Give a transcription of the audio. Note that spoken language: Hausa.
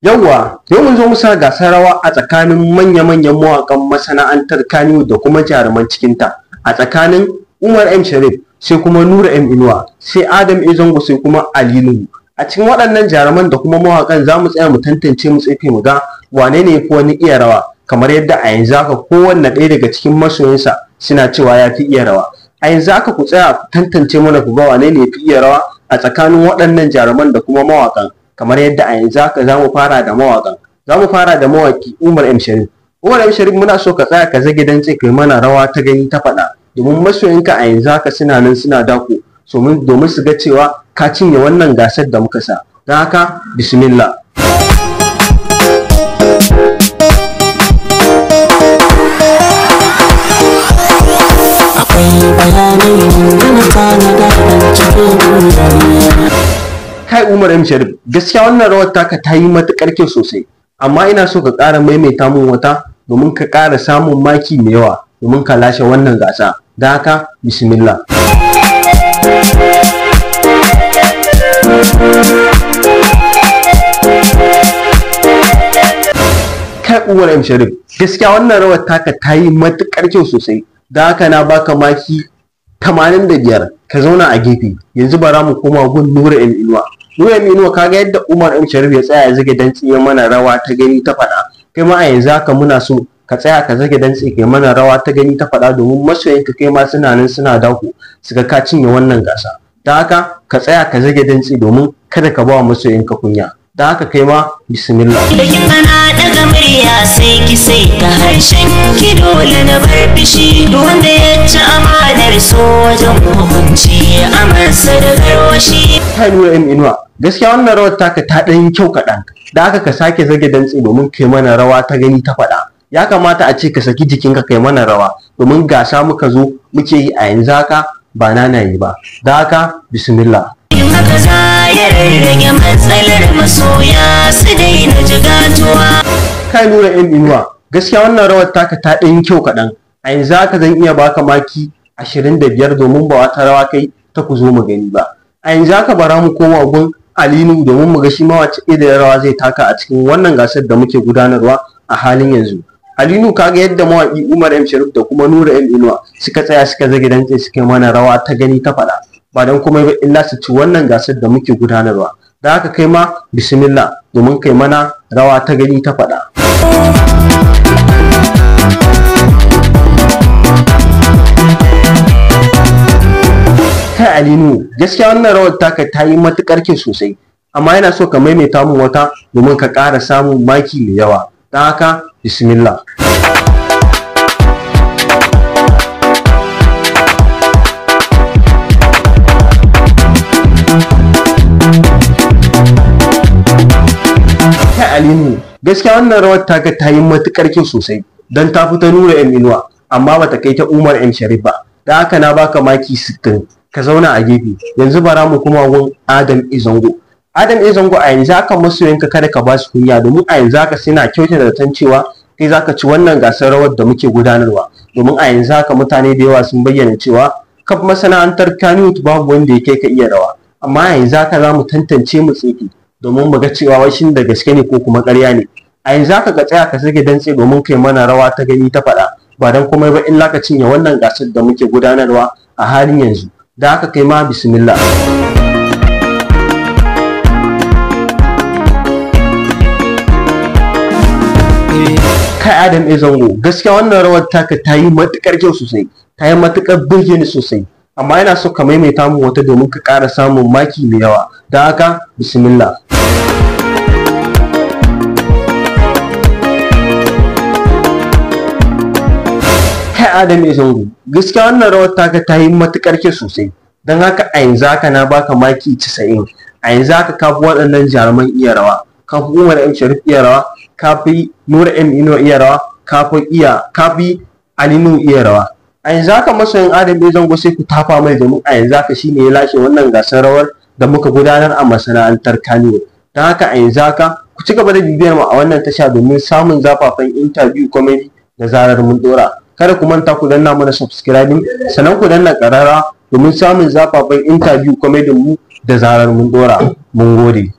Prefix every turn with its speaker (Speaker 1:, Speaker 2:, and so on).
Speaker 1: Yawwa, yau mun zo musa gasar rawa a tsakanin manya-manyan mawaƙan masana'antar Kannywood da kuma jaruman cikinta, a tsakanin Umar M Shareef sai kuma Nura M Inuwa sai Adam A Zango sai kuma Ali Nuhu. A cikin waɗannan jaruman da kuma mawaƙan za mu tsaya mu tantance mu tsefe mu ga wane ne yafi wani iya rawa, kamar yadda a yanzu haka kowanne ɗaya daga cikin masoyansa suna cewa ya fi iya rawa. A yanzu haka ku tsaya ku tantance mana ku ga wane ne yafi iya rawa a tsakanin waɗannan jaruman da kuma mawaƙan. Kamar yadda a yanzu haka za mu fara da mawaƙan. Za mu fara da mawaƙi Umar M Shareef. Umar M Shareef muna so ka tsaya ka zage dantse kai mana rawa ta gani ta faɗa, domin masoyanka a yanzu haka suna nan suna dako domin su ga cewa ka cinye wannan gasar da muka sa. Don haka bismillah.
Speaker 2: Akwai bayanai da na tanada don cikin duniya.
Speaker 1: Kai Umar M Shareef, gaskiya wannan rawar taka ta yi matuƙar kyau sosai, amma ina so ka ƙara maimaita mun wata domin ka ƙara samun maki mai yawa domin ka lashe wannan gasa. Da haka bismillah. Kai Umar M Shareef, gaskiya wannan rawar taka ta yi matuƙar kyau sosai, da haka na baka maki 85. Ka zauna a gefe. Yanzu bara mu koma gun Nura M Inuwa. Nura M Inuwa, kaga yadda Umar M Shareef ya tsaya ya zage dantse ya mana rawa ta gani ta faɗa. Kai ma a yanzu haka muna so ka tsaya ka zage dantse kai mana rawa ta gani ta faɗa, domin masoyanka kai ma suna nan suna dako su ga ka cinye wannan gasa. Da haka ka tsaya ka zage dantse domin kada ka ba wa masoyanka kunya. Da haka kai ma bismillah.
Speaker 2: Daga murya sai ki sai ta harshen ki dole na bar fishi, wanda ya ci amanar so wajen hukunci amarsa da garwashi.
Speaker 1: Kai Nura M Inuwa, gaskiya wannan rawar taka ta ɗan yi kyau kaɗan, da haka ka sake zage dantse domin kai mana rawa ta gani ta faɗa. Ya kamata a ce ka saki jikinka kai mana rawa, domin gasa muka zo muke yi a yanzu haka ba nanaye ba. Da haka bismillah.
Speaker 2: Haka za ya rage matsalar masoya su daina jigatuwa.
Speaker 1: Kai Nura M Inuwa, gaskiya wannan rawar taka ta ɗan yi kyau kaɗan, a yanzu haka zan iya baka maki 25 domin ba wata rawa kai ta ku zo mu gani ba. A yanzu haka bara mu koma gun Ali Nuhu domin mu ga shi ma wace irin rawa zai taka a cikin wannan gasar da muke gudanarwa a halin yanzu. Ali Nuhu, kaga yadda mawaƙi Umar M Shareef da kuma Nura M Inuwa suka tsaya suka zage dantse suka yi mana rawa ta gani ta faɗa, ba don komai ba illa su ci wannan gasar da muke gudanarwa. Da haka kai ma bismillah domin kai mana rawa ta gani ta faɗa. Kai Ali Nuhu, gaskiya wannan rawar taka ta yi matuƙar kyau sosai, amma yana so ka maimaita mun wata domin ka ƙara samun maki mai yawa. Da haka bismillah. Kai Ali Nuhu, gaskiya wannan rawar taka ta yi matuƙar kyau sosai don ta fi ta Nura M Inuwa, amma bata kai ta Umar M Shareef ba. Da haka na baka maki 60. Ka zauna a gefe. Yanzu bara mu kuma gun Adam A Zango. Adam A Zango, a yanzu haka masoyanka kada ka ba su kunya, domin a yanzu haka suna kyautata da zaton cewa kai zaka ci wannan gasar rawar da muke gudanarwa, domin a yanzu haka mutane da yawa sun bayyana cewa kaf masana'antar Kannywood babu wanda ya kai ka iya rawa. Amma a yanzu haka za mu tantance mu tsefe domin mu ga cewa wai shin da gaske ne ko kuma ƙarya ne. A yanzu haka ka tsaya ka sake dantse domin kai mana rawa ta gani ta faɗa, ba don komai ba illa ka cinye wannan gasar da muke gudanarwa a halin yanzu. Da haka kai ma bismillah. Kai Adam A Zango, gaskiya wannan rawar taka ta yi matuƙar kyau sosai, ta yi matuƙar burge ni sosai, amma yana so ka maimaita mu wata domin ka ƙara samun maki mai yawa. Da haka bismillah. Kai Adam A Zango, gaskiya wannan rawar taka ta yi matuƙar kyau sosai, don haka a yanzu haka na baka maki 90. A yanzu haka ka fi waɗannan jaruman iya rawa, ka fi Umar M Shareef iya rawa, ka fi Nura M Inuwa iya rawa, ka fi Ali Nuhu iya rawa. A yanzu haka masoyin Adam A Zango sai ku tafa mai, domin a yanzu haka shine ya lashe wannan gasar rawar da muka gudanar a masana'antar Kannywood. Don haka a yanzu haka ku ci gaba da bibiyar mu a wannan tasha domin samun zafafan interview comedy da zarar mun dora. Kada ku manta ku danna mana subscribing, sannan ku danna ƙarara domin samun zafafan interview comedy mu da zarar mun dora. Mun gode.